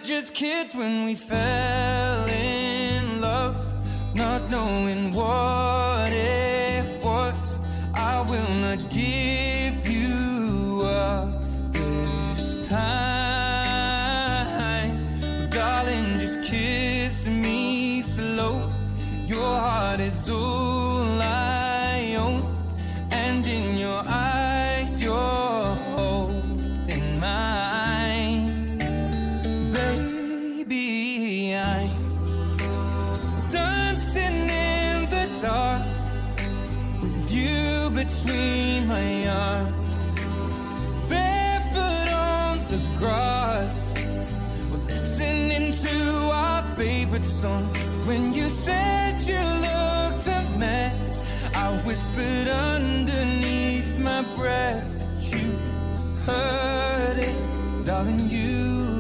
just kids when we fell in love, not knowing what it was. I will not give you up this time. Darling, just kiss me slow. Your heart is all I own, and in your eyes you're holding mine. Baby, I'm dancing in the dark with you between my arms, barefoot on the grass. We're listening to our favorite song. When you said you looked a mess, I whispered underneath my breath that you heard it, darling, you